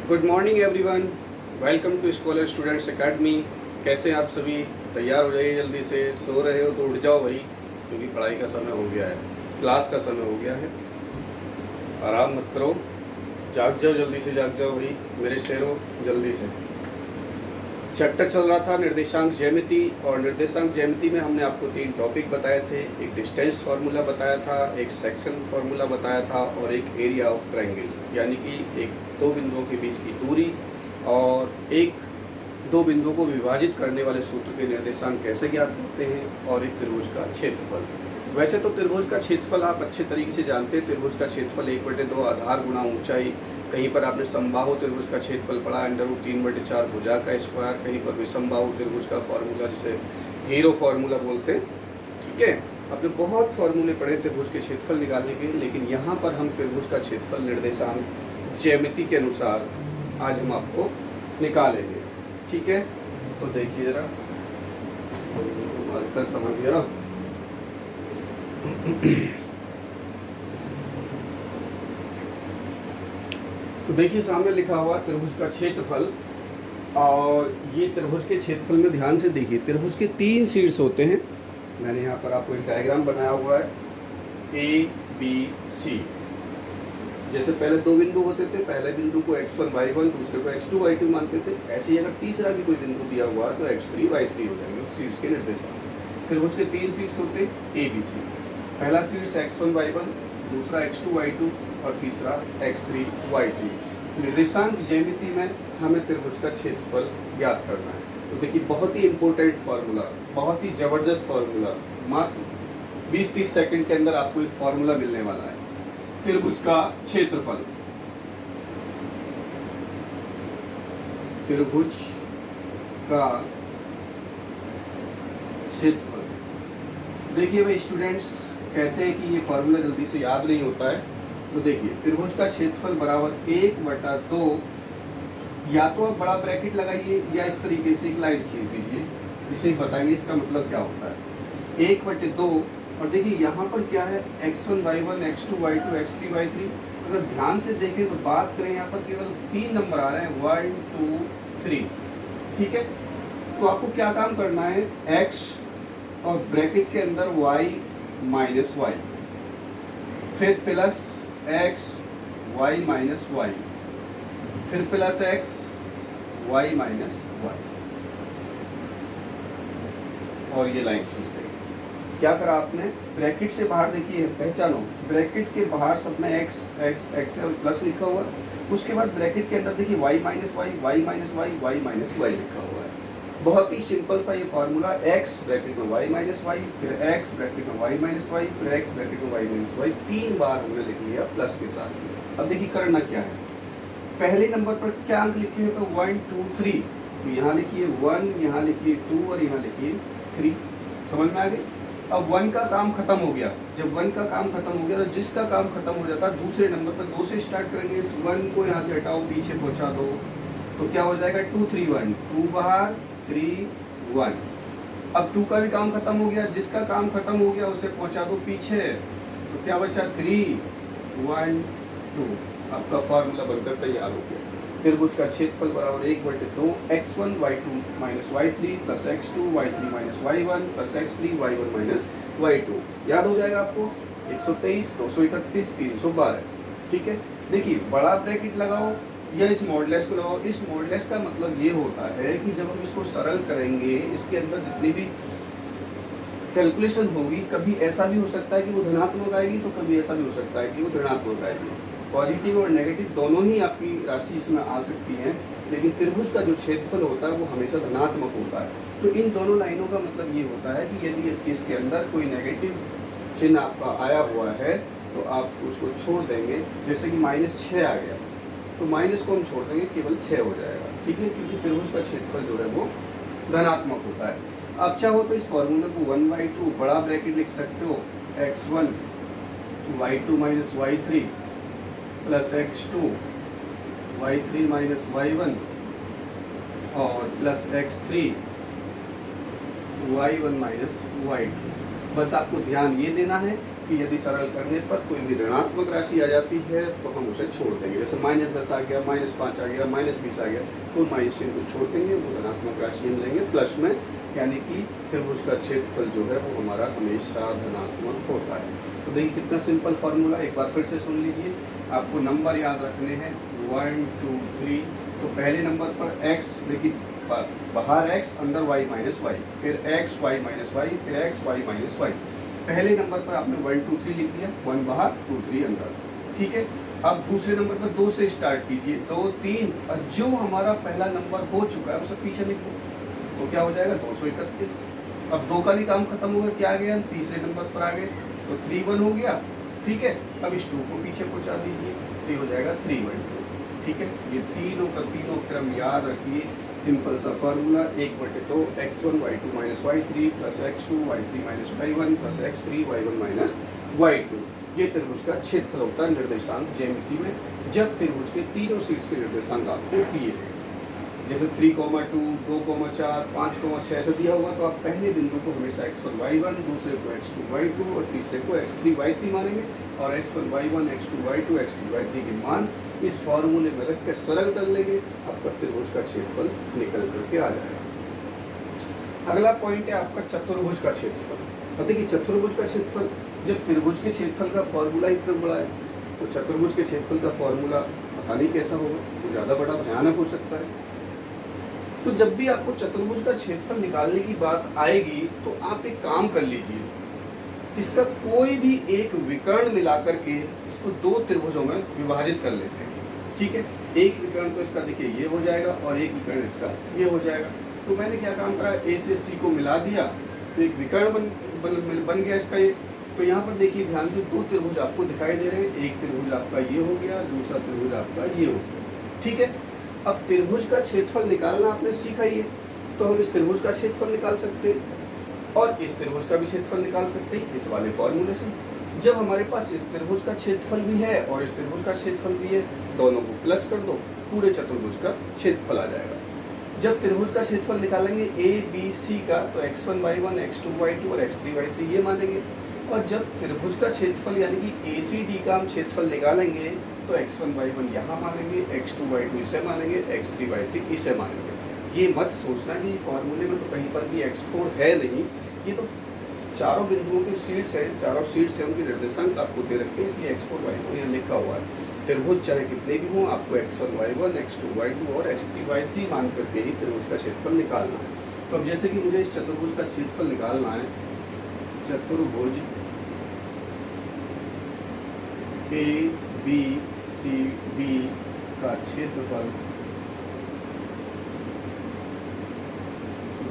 Good morning everyone, welcome to scholar students academy. कैसे हैं आप सभी? तैयार हो जाइए, जल्दी से। सो रहे हो तो उठ जाओ भाई, क्योंकि पढ़ाई का समय हो गया है, क्लास का समय हो गया है। आराम मत करो, जाग जाओ, जल्दी से जाग जाओ भाई मेरे शेरों, जल्दी से। चैप्टर चल रहा था निर्देशांक ज्यामिति, और निर्देशांक ज्यामिति में हमने आपको 3 टॉपिक बताए थे। एक डिस्टेंस फार्मूला बताया था, एक सेक्शन फार्मूला बताया था, और एक एरिया ऑफ ट्रायंगल, यानी कि एक 2 बिंदुओं के बीच की दूरी और एक 2 बिंदुओं को विभाजित करने वाले सूत्र के निर्देशांक कैसे ज्ञात करते हैं, और एक त्रिभुज का क्षेत्रफल। वैसे तो त्रिभुज का क्षेत्रफल आप अच्छे तरीके से जानते हैं। त्रिभुज का क्षेत्रफल 1/2 आधार गुणा ऊंचाई। कहीं पर आपने समबाहु त्रिभुज का क्षेत्रफल पढ़ा √3/4 भुजा का स्क्वायर। कहीं पर विषमबाहु त्रिभुज का फॉर्मूला, जिसे हीरो फार्मूला बोलते हैं, ठीक है। आपने बहुत फार्मूले पढ़े त्रिभुज के क्षेत्रफल निकालने के, लेकिन यहाँ पर हम त्रिभुज का क्षेत्रफल निर्देशांक ज्यामिति के अनुसार आज हम आपको निकालेंगे, ठीक है। तो देखिए जरा, मार्कर कहाँ गया? तो देखिए सामने लिखा हुआ त्रिभुज का क्षेत्रफल, और ये त्रिभुज के क्षेत्रफल में ध्यान से देखिए, त्रिभुज के 3 शीर्ष होते हैं। मैंने यहाँ पर आपको एक डायग्राम बनाया हुआ है, ABC। जैसे पहले 2 बिंदु होते थे, पहले बिंदु को x1 y1, दूसरे को x2 y2 मानते थे। ऐसे ही अगर तीसरा भी कोई बिंदु दिया हुआ है तो x3 y3 हो जाएंगे उस शीर्ष के निर्देशांक। त्रिभुज के 3 शीर्ष होते हैं ABC। पहला शीर्ष x1 y1, दूसरा x2 y2, और तीसरा x3 y3। निर्देशांक ज्यामिति में हमें त्रिभुज का क्षेत्रफल ज्ञात करना है। तो देखिए, बहुत ही इंपॉर्टेंट फार्मूला, बहुत ही जबरदस्त फार्मूला। मात्र 20-30 सेकंड के अंदर आपको एक फार्मूला मिलने वाला है। त्रिभुज का क्षेत्रफल, त्रिभुज का क्षेत्रफल। देखिए भाई स्टूडेंट्स, कहते हैं कि ये फार्मूला जल्दी से याद नहीं होता है। तो देखिए, त्रिभुज का क्षेत्रफल बराबर 1/2, या तो आप बड़ा ब्रैकेट लगाइए या इस तरीके से एक लाइन खींच दीजिए, इसे बताएंगे इसका मतलब क्या होता है। 1/2, और देखिए यहाँ पर क्या है, x1 y1, x2 y2, x3 y3। अगर ध्यान से देखें तो बात करें, यहाँ पर केवल 3 नंबर आ रहे हैं, 1 2 3, ठीक है। तो आपको क्या काम करना है, x और ब्रैकेट के अंदर y माइनस y, फिर plus x y minus y, फिर plus x y minus y, और ये लाइन खींच देंगे। क्या करा आपने, ब्रैकेट से बाहर देखिए, पहचानो ब्रैकेट के बाहर सब में x x x है और प्लस लिखा हुआ है। उसके बाद ब्रैकेट के अंदर देखिए y minus y, y minus y, y minus y लिखा हुआ है। बहुत ही सिंपल सा ये फार्मूला, x ब्रैकेट में y माइनस y, फिर x ब्रैकेट में y माइनस y, फिर x ब्रैकेट में y माइनस y, 3 बार हमने लिख लिया प्लस के साथ। अब देखिए करना क्या है, पहले नंबर पर क्या अंक लिखे हैं, तो 1 2 3। तो यहाँ लिखिए 1, यहाँ लिखिए 2, और यहाँ लिखिए 3। समझ में आ गई? अब 1 का काम खत्म हो गया। जब 1 का काम खत्म हो गया, तो जिसका काम खत्म हो जाता है दूसरे नंबर पर 2 से स्टार्ट करेंगे। इस 1 को यहाँ से हटाओ, पीछे पहुँचा दो, तो क्या हो जाएगा, 2 3 1, 2 बाहर, 3 1। अब 2 का भी काम खत्म हो गया, जिसका काम खत्म हो गया उसे पहुँचा दो पीछे, तो क्या बचा, 3 1 2। आपका फार्मूला बनकर तैयार हो गया। त्रिभुज का क्षेत्रफल बराबर 1/2 x1 y2 minus y3 plus x2 y3 minus y1 plus x3 y1 minus y2। याद हो जाएगा आपको, 123 231 312, ठीक है। देखिए, बड़ा ब्रैकेट लगाओ या इस मॉडुलस को लगाओ। इस मॉडुलस का मतलब ये होता है कि जब हम इसको सरल करेंगे, इसके अंदर जितनी भी कैलकुलेशन होगी, कभी ऐसा भी हो सकता है कि वो धनात्मक आएगी, तो कभी ऐसा भी हो सकता है कि वो ऋणात्मक आएगी। पॉजिटिव और नेगेटिव दोनों ही आपकी राशि इसमें आ सकती है, लेकिन त्रिभुज का जो क्षेत्रफल होता है वो हमेशा धनात्मक होता है। तो इन दोनों लाइनों का मतलब ये होता है कि यदि इसके अंदर कोई नेगेटिव चिन्ह आपका आया हुआ है तो आप उसको छोड़ देंगे। जैसे कि -6 आ गया, तो माइनस को हम छोड़ देंगे, केवल 6 हो जाएगा, ठीक है, क्योंकि त्रिभुज का क्षेत्रफल जो है वो धनात्मक होता है। अब चाहो तो इस फॉर्मूले को 1/2 बड़ा ब्रैकेट लिख सकते हो, x1 y2 minus y3 plus x2 y3 minus y1 और plus x3 y1 minus y2। बस आपको ध्यान ये देना है कि यदि सरल करने पर कोई भी ऋणात्मक राशि आ जाती है तो हम उसे छोड़ देंगे। जैसे -10 आ गया, -5 आ गया, -20 आ गया, तो माइनस चिन्ह को छोड़ देंगे, वो ऋणात्मक राशि हम लेंगे प्लस में, यानी कि त्रिभुज का क्षेत्रफल जो है वो हमारा हमेशा धनात्मक होता है। तो देखिए कितना सिंपल फार्मूला, एक बार फिर से सुन लीजिए। आपको नंबर याद रखने हैं 1 2 3। तो पहले नंबर पर x, देखिए बाहर x अंदर y माइनस वाई, फिर x y माइनस वाई, फिर x y माइनस वाई। पहले नंबर पर आपने 1 2 3 लिख दिया, 1 बाहर 2 3 अंदर, ठीक है। अब दूसरे नंबर पर 2 से स्टार्ट कीजिए, 2 3, और जो हमारा पहला नंबर हो चुका है उसे पीछे लिख दो, तो क्या हो जाएगा 231। अब 2 का भी काम खत्म हो गया, क्या आ गया, हम तीसरे नंबर पर आ गए, तो 3 1 हो गया, ठीक है। अब इस 2 को पीछे पहुंचा दीजिए, तो ये हो जाएगा 3 1 2, ठीक है। ये तीनों का तीनों क्रम याद रखिए, सिंपल सा formula, 1/2 x1 y2 minus y3 plus x2 y3 minus y1 plus x3 y1 minus y2। ये त्रिभुज का क्षेत्रफल होता है निर्देशांक ज्यामिति में, जब त्रिभुज के तीनों शीर्ष के निर्देशांक आपको दिए हैं। जैसे 3, 2, 2, 4, 5, 6 ऐसा दिया होगा, तो आप पहले बिंदु को हमेशा x1 y1, दूसरे को x2 y2 और तीसरे को x3 y3 मानेंगे, और x1 y1, x2 y2, x3 y3 के मान इस फॉर्मूले में रख के सरल कर लेंगे, आपका त्रिभुज का क्षेत्रफल निकल करके आ जाएगा। अगला पॉइंट है आपका चतुर्भुज का क्षेत्रफल। तो देखिए चतुर्भुज का क्षेत्रफल, जब त्रिभुज के क्षेत्रफल का फॉर्मूला ही इतना बड़ा है, तो चतुर्भुज के क्षेत्रफल का फॉर्मूला पता नहीं कैसा होगा, वो ज़्यादा बड़ा भयानक हो सकता है। तो जब भी आपको चतुर्भुज का क्षेत्रफल निकालने की बात आएगी, तो आप एक काम कर लीजिए, इसका कोई भी एक विकर्ण मिलाकर के इसको 2 त्रिभुजों में विभाजित कर लेते हैं, ठीक है। एक विकर्ण तो इसका देखिए ये हो जाएगा, और एक विकर्ण इसका ये हो जाएगा। तो मैंने क्या काम करा, ए से सी को मिला दिया, तो एक विकर्ण बन गया इसका ये। तो यहाँ पर देखिए ध्यान से 2 त्रिभुज आपको दिखाई दे रहे हैं, एक त्रिभुज आपका ये हो गया, दूसरा त्रिभुज आपका ये हो गया, ठीक है। अब त्रिभुज का क्षेत्रफल निकालना आपने सीखा ही है, तो हम इस त्रिभुज का क्षेत्रफल निकाल सकते हैं, और इस त्रिभुज का भी क्षेत्रफल निकाल सकते हैं इस वाले फॉर्मूले से। जब हमारे पास इस त्रिभुज का क्षेत्रफल भी है और इस त्रिभुज का क्षेत्रफल भी है, दोनों को प्लस कर दो, पूरे चतुर्भुज का क्षेत्रफल आ जाएगा। जब त्रिभुज का क्षेत्रफल निकालेंगे ए बी सी का, तो x1 y1, x2 y2 और x3 y3 ये मानेंगे। और जब त्रिभुज का क्षेत्रफल यानी कि ACD का हम क्षेत्रफल निकालेंगे, तो x1 y1 यहाँ मानेंगे, x2 y2 इसे मानेंगे, x3 y3 इसे मानेंगे। ये मत सोचना कि फॉर्मूले में तो कहीं पर भी x4 है नहीं, ये तो चारों बिंदुओं के शीर्ष है, चारों शीर्ष से उनके निर्देशांक आपको दे रखे हैं, इसलिए x4 y4 यहाँ लिखा हुआ है। त्रिभुज चाहे कितने भी हों, आपको x1 y1, x2 y2 और x3 y3 मान करके ही त्रिभुज का क्षेत्रफल निकालना है। तो अब जैसे कि मुझे इस चतुर्भुज का क्षेत्रफल निकालना है, चतुर्भुज ABCD का क्षेत्रफल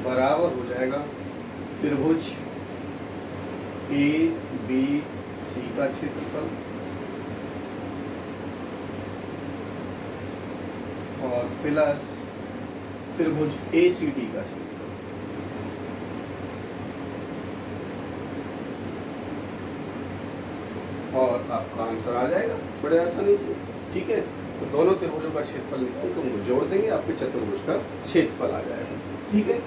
बराबर हो जाएगा त्रिभुज ABC का क्षेत्रफल और प्लस त्रिभुज ACD का क्षेत्रफल। और आपका आंसर आ जाएगा बड़े आसानी से, ठीक है। तो दोनों त्रिभुजों का क्षेत्रफल निकाल के उनको जोड़ देंगे, आपके चतुर्भुज का क्षेत्रफल आ जाएगा, ठीक है।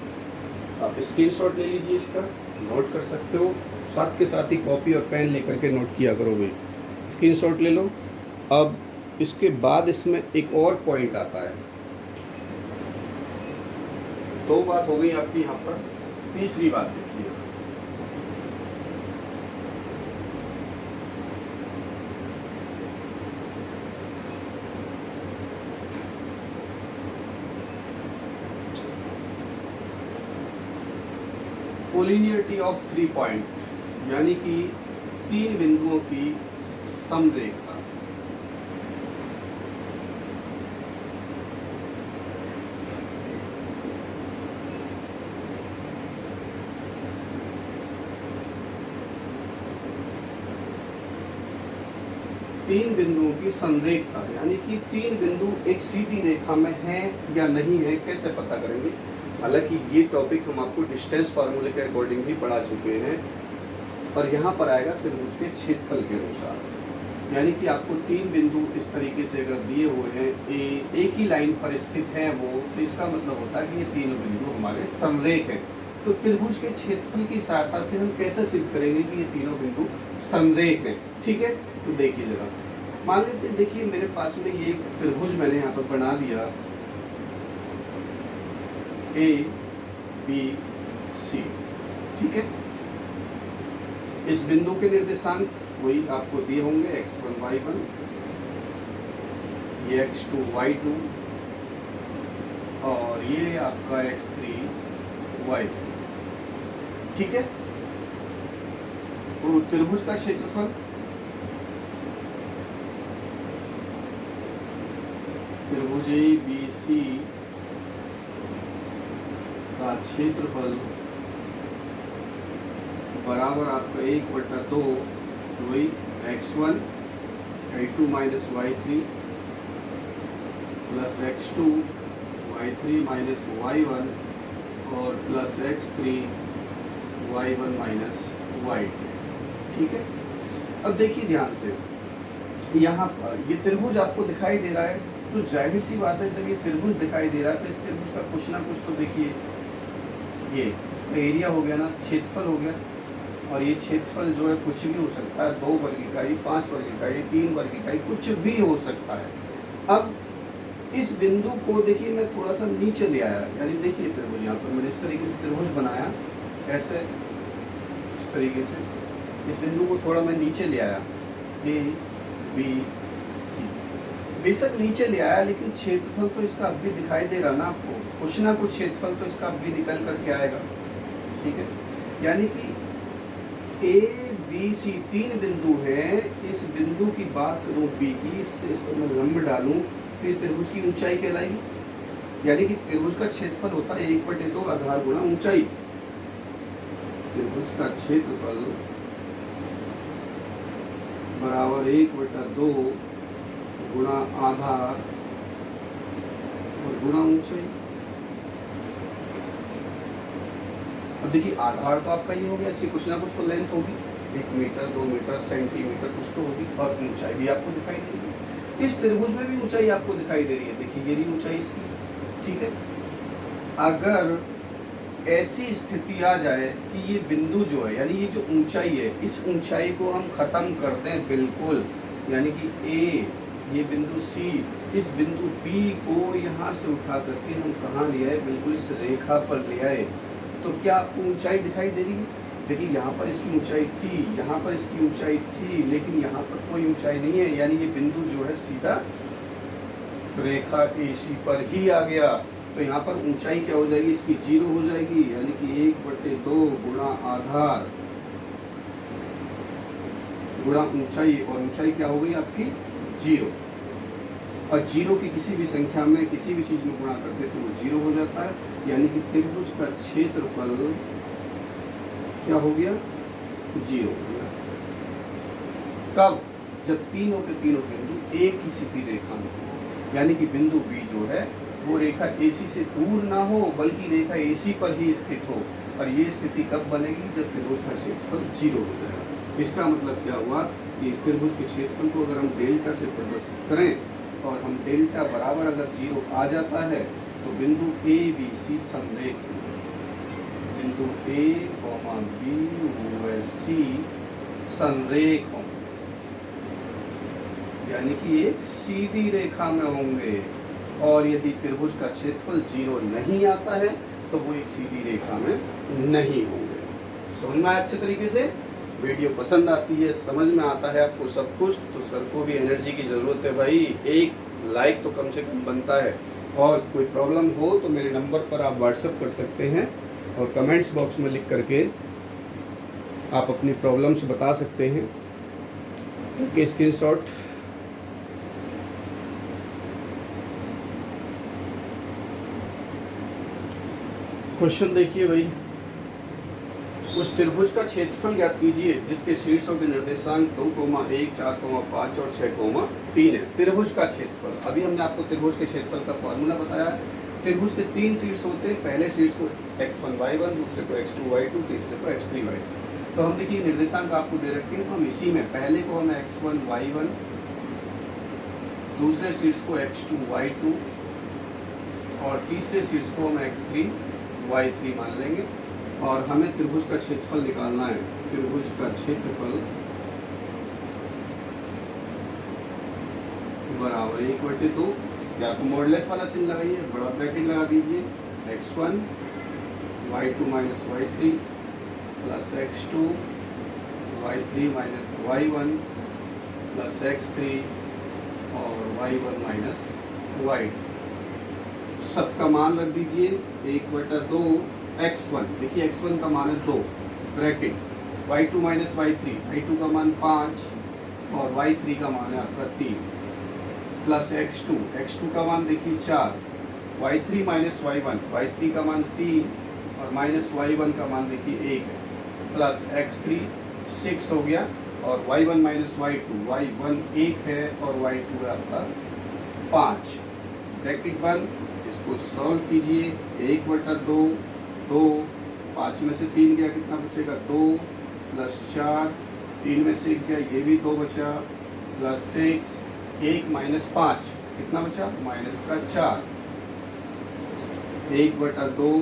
आप स्क्रीनशॉट ले लीजिए, इसका नोट कर सकते हो, साथ के साथ ही कॉपी और पेन लेकर के नोट किया करो भाई। स्क्रीनशॉट ले लो। अब इसके बाद इसमें एक और पॉइंट आता है, 2 बात हो गई आपकी यहाँ पर, तीसरी बात देखिए। कोलिनियरिटी ऑफ 3 पॉइंट, यानी कि 3 बिंदुओं की समरेखता। तीन बिंदुओं की संरेखता, यानी कि 3 बिंदु एक सीधी रेखा में हैं या नहीं है, कैसे पता करेंगे। हालांकि ये टॉपिक हम आपको डिस्टेंस फार्मूले के अकॉर्डिंग भी पढ़ा चुके हैं, और यहाँ पर आएगा त्रिभुज के क्षेत्रफल के अनुसार। यानी कि आपको 3 बिंदु इस तरीके से अगर दिए हुए हैं, एक ही लाइन पर स्थित हैं वो, तो इसका मतलब होता है कि ये तीनों बिंदु हमारे समरेख हैं। तो त्रिभुज के क्षेत्रफल की सहायता से हम कैसे सिद्ध करेंगे कि ये तीनों बिंदु संरेख हैं। ठीक है, तो देखिए जरा, मान लेते हैं, देखिए मेरे पास में ये एक त्रिभुज मैंने यहाँ पर बना दिया ABC। ठीक है, इस बिंदु के निर्देशांक वही आपको दिए होंगे, x1 y1, ये x2 y2 और ये आपका x3 y। ठीक है, तो त्रिभुज का क्षेत्रफल त्रिभुज ABC का क्षेत्रफल बराबर आपका 1/2 वही x1 y2 minus y3 plus x2 y3 minus y1 और plus x3 y1 minus y2। ठीक है, अब देखिए ध्यान से, यहाँ पर ये त्रिभुज आपको दिखाई दे रहा है, तो जाहिर सी बात है जब ये त्रिभुज दिखाई दे रहा है तो इस त्रिभुज का कुछ ना कुछ तो देखिए, ये इसका एरिया हो गया ना, क्षेत्रफल हो गया, और ये क्षेत्रफल जो है कुछ भी हो सकता है, 2 वर्ग इकाई, 5 वर्ग इकाई, 3 वर्ग इकाई, कुछ भी हो सकता है। अब इस बिंदु को देखिए मैं थोड़ा सा नीचे ले आया, यानी देखिए त्रिभुज यहाँ पर मैंने इस तरीके से त्रिभुज बनाया, ऐसे इस तरीके से इस बिंदु को थोड़ा मैं नीचे ले आया, ABC। बेशक नीचे ले आया, लेकिन क्षेत्रफल तो इसका अब भी दिखाई दे रहा ना आपको, कुछ ना कुछ क्षेत्रफल तो इसका अब भी निकल करके आएगा। ठीक है, यानी कि ABC 3 बिंदु हैं, इस बिंदु की बात करूँ B की, इससे इस पर मैं लंब डालूं तो ये त्रिभुज की ऊंचाई कहलाएगी। यानी कि त्रिभुज का क्षेत्रफल होता है 1/2 आधार गुणा ऊंचाई। त्रिभुज का क्षेत्रफल बराबर 1/2 गुणा आधार और गुणा ऊंचाई। अब देखिए आधार तो आपका ये हो गया, इसकी कुछ ना कुछ तो लेंथ होगी, 1 मीटर 2 मीटर सेंटीमीटर कुछ तो होगी, और ऊंचाई भी आपको दिखाई देगी। इस त्रिभुज में भी ऊंचाई आपको दिखाई दे रही है, देखिए ये रही ऊंचाई इसकी। ठीक है, अगर ऐसी स्थिति आ जाए कि ये बिंदु जो है, यानी ये जो ऊंचाई है, इस ऊंचाई को हम खत्म कर दें बिल्कुल, यानी कि A, ये बिंदु C, इस बिंदु B को यहाँ से उठा करके हम कहाँ ले आए, बिल्कुल इस रेखा पर ले आए, तो क्या आपको ऊंचाई दिखाई दे रही है? देखिए यहाँ पर इसकी ऊंचाई थी, यहाँ पर इसकी ऊंचाई थी, लेकिन यहाँ पर कोई ऊंचाई नहीं है, यानी ये बिंदु जो है सीधा रेखा AC पर ही आ गया। तो यहाँ पर ऊंचाई क्या हो जाएगी, इसकी 0 हो जाएगी, यानी कि 1/2 गुणा आधार गुणा ऊंचाई, और ऊंचाई क्या हो गई आपकी 0, और 0 की किसी भी संख्या में किसी भी चीज में गुणा करते तो वो 0 हो जाता है, यानी कि त्रिभुज का क्षेत्रफल क्या हो गया, 0 हो गया। कब? जब तीनों के तीनों बिंदु एक ही सीधी रेखा में हो, यानी कि बिंदु B जो है वो रेखा AC से दूर ना हो, बल्कि रेखा AC पर ही स्थित हो। और ये स्थिति कब बनेगी, जब त्रिभुज का क्षेत्रफल 0 हो जाएगा। इसका मतलब क्या हुआ कि इस त्रिभुज के क्षेत्रफल को अगर हम डेल्टा से प्रदर्शित करें और हम डेल्टा बराबर अगर 0 आ जाता है तो बिंदु ABC संरेख, बिंदु A, B व C संरेख होंगे, यानी कि एक सीधी रेखा में होंगे। और यदि त्रिभुज का क्षेत्रफल 0 नहीं आता है तो वो एक सीधी रेखा में नहीं होंगे। समझ में आया अच्छे तरीके से? वीडियो पसंद आती है, समझ में आता है आपको सब कुछ, तो सर को भी एनर्जी की ज़रूरत है भाई, एक लाइक तो कम से कम बनता है। और कोई प्रॉब्लम हो तो मेरे नंबर पर आप व्हाट्सएप कर सकते हैं और कमेंट्स बॉक्स में लिख करके आप अपनी प्रॉब्लम्स बता सकते हैं। क्योंकि स्क्रीनशॉट क्वेश्चन देखिए भाई, उस त्रिभुज का क्षेत्रफल ज्ञात कीजिए जिसके शीर्षों के निर्देशांक 2, 1, 4, 5 और 6, 3 है। त्रिभुज का क्षेत्रफल, अभी हमने आपको त्रिभुज के क्षेत्रफल का फॉर्मूला बताया है। त्रिभुज के 3 शीर्ष होते हैं, पहले शीर्ष को x1 y1, दूसरे को x2 y2, तीसरे को x3 y3। तो हम देखिए निर्देशांक आपको दे रखे हैं, तो हम इसी में पहले को हम x1 y1, दूसरे शीर्ष को x2 y2 और तीसरे शीर्ष को हम x3 y3 मान लेंगे। और हमें त्रिभुज का क्षेत्रफल निकालना है। त्रिभुज का क्षेत्रफल बराबर 1/2, या तो मॉडुलस वाला चिन्ह लगाइए, बड़ा ब्रैकेट लगा दीजिए, x1 y2 minus y3 plus x2 y3 minus y1 plus x3 और y1 माइनस y2। सबका मान रख दीजिए 1/2 x1, देखिए x1 का मान है 2 bracket, y2 minus y3, y2 का मान 5 और y3 का मान है आपका 3 प्लस x2, x2 का मान देखिए 4, y3 माइनस y1, y3 का मान 3 और माइनस y1 का मान देखिए 1 है, प्लस x3 6 हो गया और y1 माइनस y2, y1 1 है और y2 है आपका 5, ब्रैकेट बंद। इसको सॉल्व कीजिए, 1/2 2, 5 में से 3 गया कितना बचेगा 2 प्लस 4, 3 में से 1 गया ये भी 2 बचा, प्लस 6, 1 माइनस 5 कितना बचा माइनस का 4, 1/2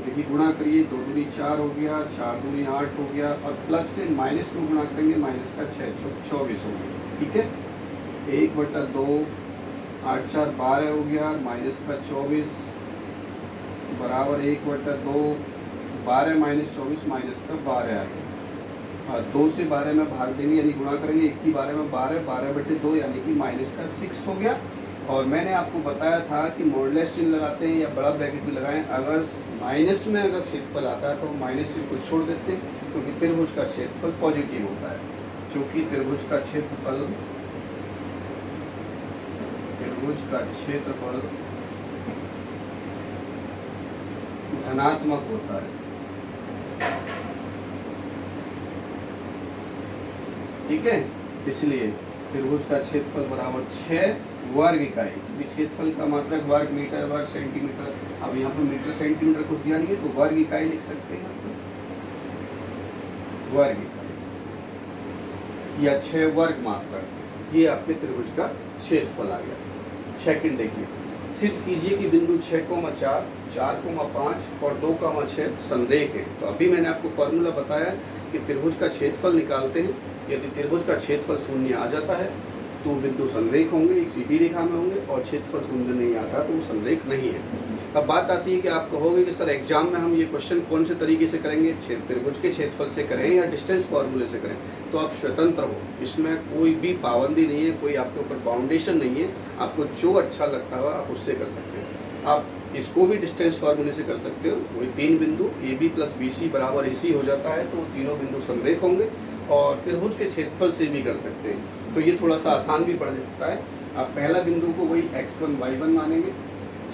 देखिए गुणा करिए, 2 दूनी 4 हो गया, 4 दूनी 8 हो गया और प्लस से माइनस में गुणा करेंगे माइनस का 6 24 हो गया, ठीक है। 1/2 8 4 12 हो गया, माइनस का 24 बराबर 1/2, 12 माइनस 24 माइनस का 12 आ गया। 2 से 12 में भाग देंगे यानी गुणा करेंगे, 1 की 12 में 12, 12/2 यानी कि माइनस का 6 हो गया। और मैंने आपको बताया था कि मॉडुलस चिन्ह लगाते हैं या बड़ा ब्रैकेट भी लगाएं, अगर माइनस में अगर क्षेत्रफल आता है तो माइनस चिन्ह को छोड़ देते हैं, क्योंकि त्रिभुज का क्षेत्रफल पॉजिटिव होता है, क्योंकि त्रिभुज का क्षेत्रफल धनात्मक होता है, ठीक है। इसलिए त्रिभुज का क्षेत्रफल बराबर 6 वर्ग इकाई, क्योंकि क्षेत्रफल का मात्रक वर्ग मीटर, वर्ग सेंटीमीटर, अब यहाँ पर मीटर सेंटीमीटर कुछ दिया नहीं है तो वर्ग इकाई लिख सकते हैं, वर्ग इकाई या 6 वर्ग मात्रक, ये आपके त्रिभुज का क्षेत्रफल आ गया। सेकंड देखिए, सिद्ध कीजिए कि बिंदु 6,4, 4,5 और 2,6 संरेख है। तो अभी मैंने आपको फॉर्मूला बताया कि त्रिभुज का क्षेत्रफल निकालते हैं, यदि त्रिभुज का क्षेत्रफल शून्य आ जाता है तो बिंदु संरेख होंगे, एक सीधी रेखा में होंगे, और क्षेत्रफल शून्य नहीं आता तो वो संरेख नहीं है। अब बात आती है कि आप कहोगे कि सर एग्जाम में हम ये क्वेश्चन कौन से तरीके से करेंगे, त्रिभुज के क्षेत्रफल से करें या डिस्टेंस फॉर्मूले से करें, तो आप स्वतंत्र हो, इसमें कोई भी पाबंदी नहीं है, कोई आपके ऊपर बाउंडेशन नहीं है, आपको जो अच्छा लगता हो आप उससे कर सकते हैं। आप इसको भी डिस्टेंस फार्मूले से कर सकते हो, वही 3 बिंदु A B plus B C बराबर AC हो जाता है, तो वो तीनों बिंदु संरेख होंगे, और त्रिभुज के क्षेत्रफल से भी कर सकते हैं, तो ये थोड़ा सा आसान भी पड़ जाता है। आप पहला बिंदु को वही x1 y1 मानेंगे,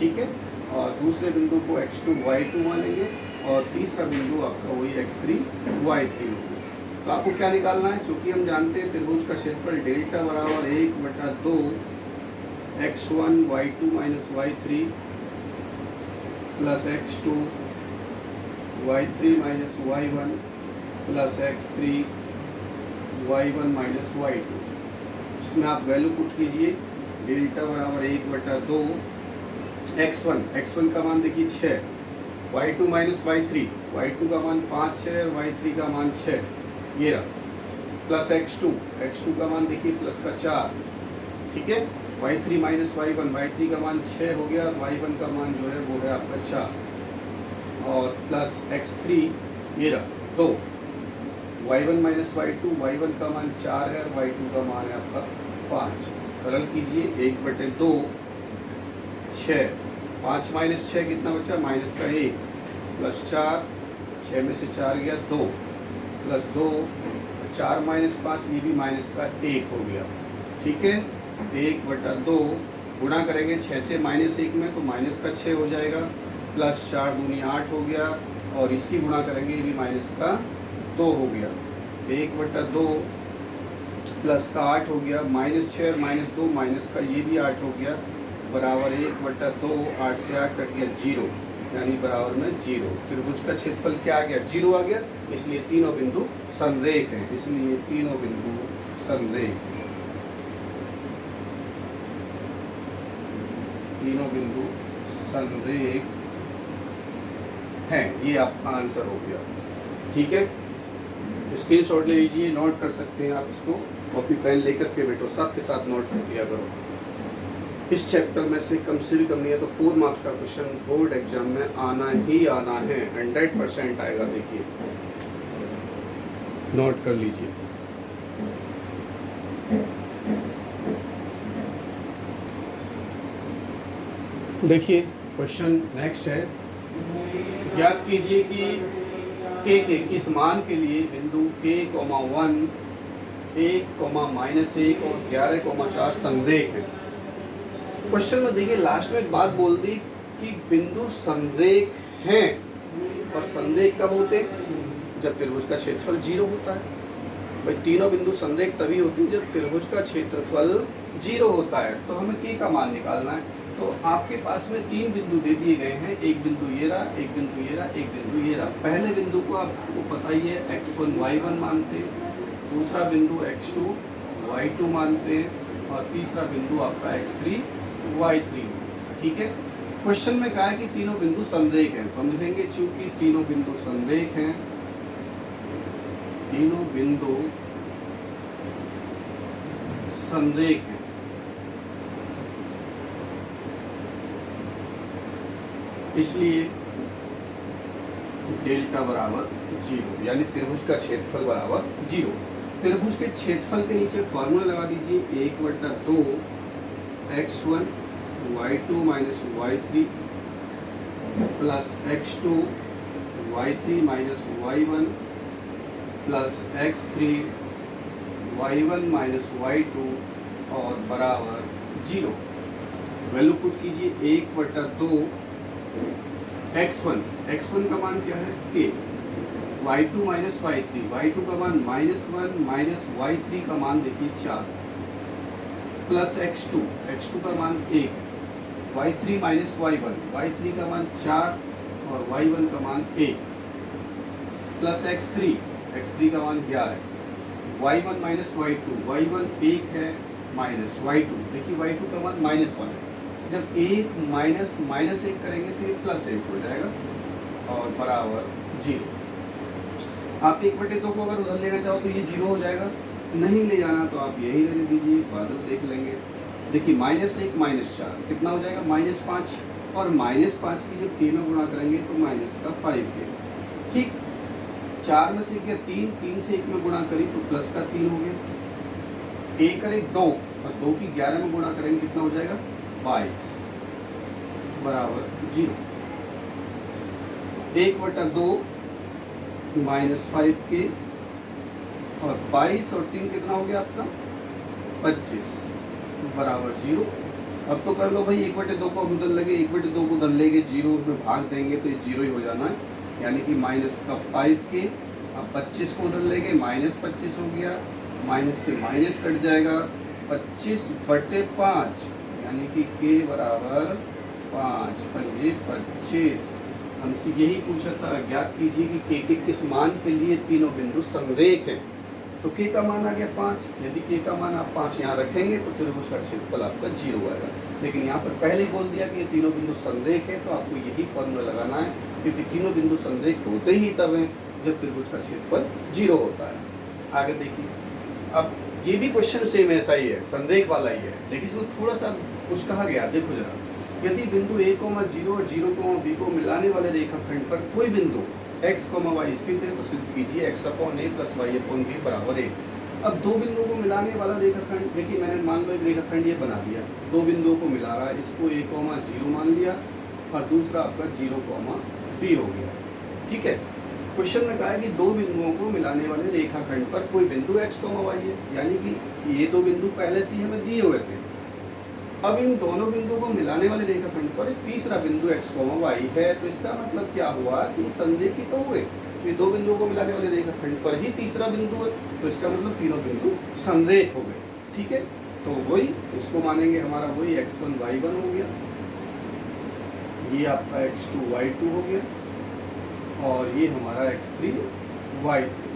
ठीक है, और दूसरे बिंदु को x2 y2 मानेंगे, और तीसरा बिंदु आपका वही x3 y3 होगा। तो आपको क्या निकालना है, चूँकि हम जानते हैं त्रिभुज का क्षेत्रफल डेल्टा बराबर 1/2 x1 y2 minus y3 plus x2 y3 minus y1 plus x3 y1 minus y2। इसमें आप वैल्यू पुट कीजिए, डेल्टा बराबर 1/2 x1 का मान देखिए 6, y2 माइनस y3 का मान 5 है, y3 का मान 6 ये रहा, प्लस x2 का मान देखिए प्लस का 4, ठीक है, y3 माइनस y1 का मान 6 हो गया, y1 का मान जो है वो है आपका 4, और प्लस x3 ये रहा 2, y1 माइनस y1 का मान 4 है, y2 का मान है आपका 5। सरल कीजिए, 1/2 6, 5 माइनस 6 कितना बचा माइनस का 1, प्लस 4, 6 में से 4 गया 2, प्लस 2, 4 माइनस 5 ये भी माइनस का 1 हो गया, ठीक है। 1/2 गुणा करेंगे 6 से -1 में तो माइनस का 6 हो जाएगा, प्लस 4 दूनी 8 हो गया, और इसकी गुणा करेंगे ये भी माइनस का 2 हो गया। 1/2 प्लस का 8 हो गया, -6 -2 माइनस का ये भी 8 हो गया, बराबर 1/2, 8 से 8 कट गया 0, यानी बराबर में 0। त्रिभुज का क्षेत्रफल क्या आ गया 0 आ गया, इसलिए तीनों बिंदु संरेख हैं, इसलिए तीनों बिंदु संरेख, तीनों बिंदु संरेख हैं। ये आपका आंसर हो गया। ठीक है, स्क्रीनशॉट ले लीजिए, नोट कर सकते हैं आप इसको, कॉपी पेन लेकर के बैठो, साथ के साथ नोट कर दिया करो। इस चैप्टर में से कम नहीं है तो 4 मार्क्स का क्वेश्चन बोर्ड एग्जाम में आना ही आना है, 100% आएगा। देखिए, नोट कर लीजिए। देखिए क्वेश्चन नेक्स्ट है, ज्ञात कीजिए कि के किस मान के लिए बिंदु k, 1, 1, -1 और 11,4 संरेख है। क्वेश्चन में देखिए लास्ट में एक बात बोल दी कि बिंदु संरेख हैं, और संरेख कब होते? जब त्रिभुज का क्षेत्रफल 0 होता है। भाई तीनों बिंदु संरेख तभी होती है जब त्रिभुज का क्षेत्रफल 0 होता है। तो हमें k का मान निकालना है। तो आपके पास में 3 बिंदु दे दिए गए हैं, एक बिंदु ये रहा, एक बिंदु ये रहा, एक बिंदु ये रहा। पहले बिंदु को आपको पता ही है x1 y1 मानते हैं, दूसरा बिंदु x2 y2 मानते हैं, और तीसरा बिंदु आपका x3 y3। ठीक है, क्वेश्चन में कहा है कि तीनों बिंदु संरेख हैं, तो हम लिखेंगे चूंकि तीनों बिंदु संरेख हैं, तीनों बिंदु संरेख हैं, इसलिए डेल्टा बराबर 0, यानी त्रिभुज का क्षेत्रफल बराबर 0। त्रिभुज के क्षेत्रफल के नीचे फॉर्मूला लगा दीजिए, 1/2 x1 y2 minus y3 plus x2 y3 minus y1 plus x3 y1 minus y2 और बराबर 0। वैल्यू पुट कीजिए, 1/2 x1 का मान क्या है k, y2 minus y3, y2 का मान -1 माइनस y3 का मान देखिए 4 प्लस x2 का मान 1, y3 माइनस y3 का मान 4 और y1 का मान 1 प्लस x3 का मान 11, y1 माइनस y1 1 है माइनस y2, देखिए y2 का मान -1 है। जब 1 माइनस -1 करेंगे तो ये +1 हो जाएगा और बराबर 0। आप 1/2 को अगर उधर लेना चाहो तो ये 0 हो जाएगा, नहीं ले जाना तो आप यही रहने दीजिए, बादल देख लेंगे। देखिए -1 -4 कितना हो जाएगा, -5, और -5 की जब k में गुणा करेंगे तो -5k। ठीक, 4 में से क्या 3 से 1 में गुणा करी तो +3 हो गया, 1 करे 2 और 2 की 11 में गुणा करेंगे कितना हो जाएगा 22 बराबर 0। 1/2 -5k और 22 और 3 कितना हो गया आपका 25 बराबर 0। अब तो कर लो भाई, 1/2 को उधर लगे, 1/2 को उधर लेके 0 में भाग देंगे तो ये 0 ही हो जाना है, यानी कि -5k। अब 25 को उधर लेके -25 हो गया, माइनस से माइनस कट जाएगा, 25/5 यानी कि k बराबर 5 पंजे 25। हमसे यही पूछा था, ज्ञात कीजिए कि k के किस मान के लिए तीनों बिंदु संरेख हैं। तो k का मान आ गया 5, यदि k का मान आप 5 यहाँ रखेंगे तो त्रिभुज का क्षेत्रफल आपका 0 आएगा। लेकिन यहाँ पर पहले ही बोल दिया कि ये तीनों बिंदु संरेख है, तो आपको यही फॉर्मूला लगाना है, क्योंकि तीनों बिंदु संरेख होते ही तब हैं जब त्रिभुज का क्षेत्रफल 0 होता है। आगे देखिए, अब ये भी क्वेश्चन सेम ऐसा ही है, संरेख वाला ही है, लेकिन इसमें थोड़ा सा कुछ कहा गया, देखो जरा। यदि बिंदु a, 0 और 0, b को मिलाने वाले रेखाखंड पर कोई बिंदु x, y स्थित है तो सिद्ध कीजिए x/a + y/b बराबर 1। अब दो बिंदुओं को मिलाने वाला रेखाखंड, देखिए मैंने मान लो एक रेखाखंड ये बना दिया, दो बिंदुओं को मिला रहा है, इसको a, 0 मान लिया और दूसरा आपका 0, b हो गया। ठीक है, क्वेश्चन में कहा है कि दो बिंदुओं को मिलाने वाले रेखाखंड पर कोई बिंदु x, y है, यानी कि ये दो बिंदु पहले से ही हमें दिए हुए थे। अब इन दोनों बिंदुओं को मिलाने वाले रेखाखंड पर एक तीसरा बिंदु x, y है, तो इसका मतलब क्या हुआ कि संरेखित तो हुए, ये दो बिंदुओं को मिलाने वाले रेखाखंड पर ही तीसरा बिंदु है, तो इसका मतलब तीनों बिंदु संरेख हो गए। ठीक है, तो वही इसको मानेंगे, हमारा वही x1 y1 हो गया, ये आपका x2 y2 हो गया और ये हमारा x3 y3।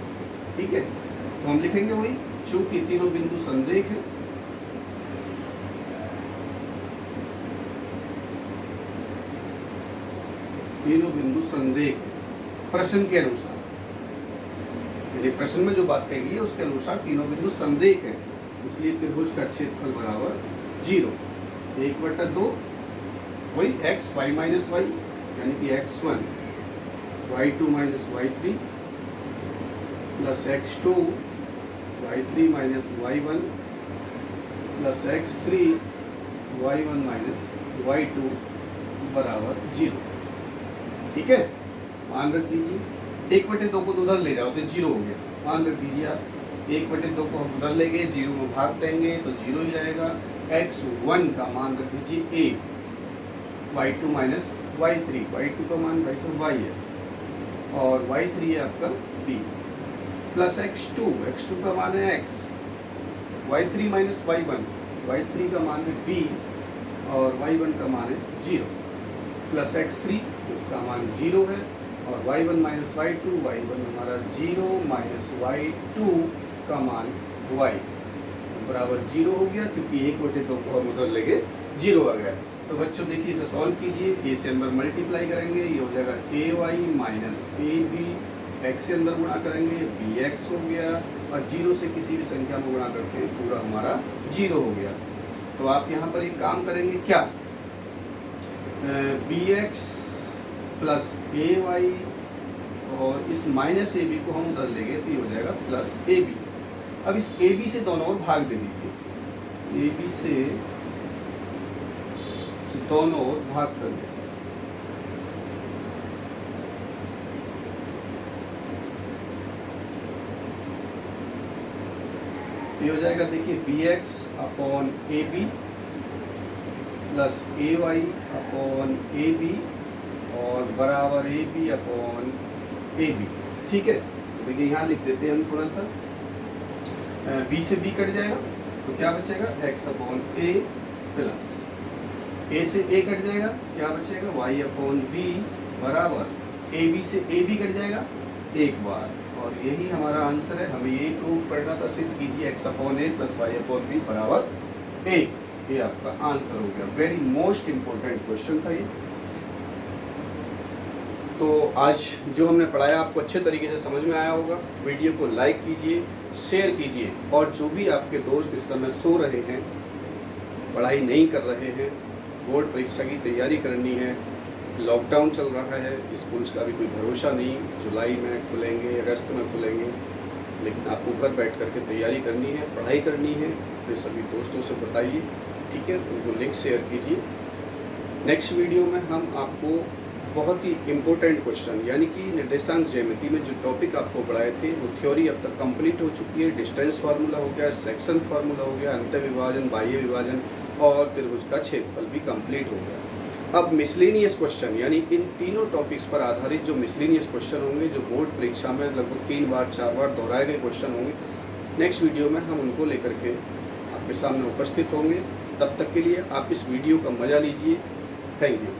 ठीक है, तो हम लिखेंगे वही, चूंकि तीनों बिंदु संरेख है तीनों बिंदु संरेख हैं प्रश्न के अनुसार, यानी प्रश्न में जो बात कही है उसके अनुसार तीनों बिंदु संरेख हैं, इसलिए त्रिभुज का क्षेत्रफल बराबर 0। 1/2 वही x y माइनस वाई यानी कि x1 y2 minus y3 plus x2 y3 minus y1 plus x3 y1 minus y2 बराबर 0। ठीक है, मान रख दीजिए 1/2 को तो उधर ले जाओ तो 0 हो गया। मान रख दीजिए आप 1/2 को हम उधर लेंगे, 0 में भाग देंगे तो 0 ही रहेगा। x1 का मान रख दीजिए a, y2 minus y3, y2 का मान भाई साहब y है और y3 है आपका b, प्लस x2 का मान है x, y3 minus y1, y3 का मान है b और y1 का मान है 0, प्लस x3 इसका मान 0 है और y1 माइनस y2, y1 हमारा 0 माइनस y2 का मान y बराबर 0 हो गया, क्योंकि 1/2 को हम उधर लेंगे 0 आ गया। तो बच्चों देखिए इसे सॉल्व कीजिए, a से अंदर मल्टीप्लाई करेंगे, ये हो जाएगा ay माइनस ab, x से अंदर गुणा करेंगे bx हो गया और 0 से किसी भी संख्या में गुणा करते हैं पूरा हमारा 0 हो गया। तो आप यहाँ पर एक काम करेंगे क्या, bx प्लस ay और इस माइनस ab को हम उधर लेंगे तो ये हो जाएगा प्लस ab। अब इस ab से दोनों ओर भाग दे दीजिए, ab से दोनों ओर भाग कर दें। ये हो जाएगा देखिए bx upon ab plus ay upon ab और बराबर ab अपॉन ab। ठीक है, तो देखिए यहाँ लिख देते हैं हम थोड़ा सा, b से b कट जाएगा तो क्या बचेगा x upon a plus a से a कट जाएगा, क्या बचेगा y अपॉन b बराबर ab से ab कट जाएगा एक बार, और यही हमारा आंसर है। हमें यही प्रूफ करना था, सिद्ध कीजिए x upon a plus y upon b बराबर a, ये आपका आंसर हो गया। वेरी मोस्ट इंपॉर्टेंट क्वेश्चन था ये। तो आज जो हमने पढ़ाया आपको अच्छे तरीके से समझ में आया होगा। वीडियो को लाइक कीजिए, शेयर कीजिए, और जो भी आपके दोस्त इस समय सो रहे हैं, पढ़ाई नहीं कर रहे हैं, बोर्ड परीक्षा की तैयारी करनी है, लॉकडाउन चल रहा है, स्कूल्स का भी कोई भरोसा नहीं, जुलाई में खुलेंगे, अगस्त में खुलेंगे, लेकिन आपको घर बैठ करके तैयारी करनी है, पढ़ाई करनी है, तो सभी दोस्तों से बताइए, ठीक है, उनको लिंक शेयर कीजिए। नेक्स्ट वीडियो में हम आपको बहुत ही इम्पोर्टेंट क्वेश्चन यानी कि निर्देशांक ज्यामिति में जो टॉपिक आपको पढ़ाए थे वो थ्योरी अब तक कंप्लीट हो चुकी है। डिस्टेंस फार्मूला हो गया, सेक्शन फार्मूला हो गया, अंतर विभाजन, बाह्य विभाजन और त्रिभुज का क्षेत्रफल भी कंप्लीट हो गया। अब मिसलेनियस क्वेश्चन यानी इन तीनों टॉपिक्स पर आधारित जो मिसलेनियस क्वेश्चन होंगे, जो बोर्ड परीक्षा में लगभग 3 बार 4 बार दोहराए गए क्वेश्चन होंगे, नेक्स्ट वीडियो में हम उनको लेकर के आपके सामने उपस्थित होंगे। तब तक के लिए आप इस वीडियो का मजा लीजिए। Thank you.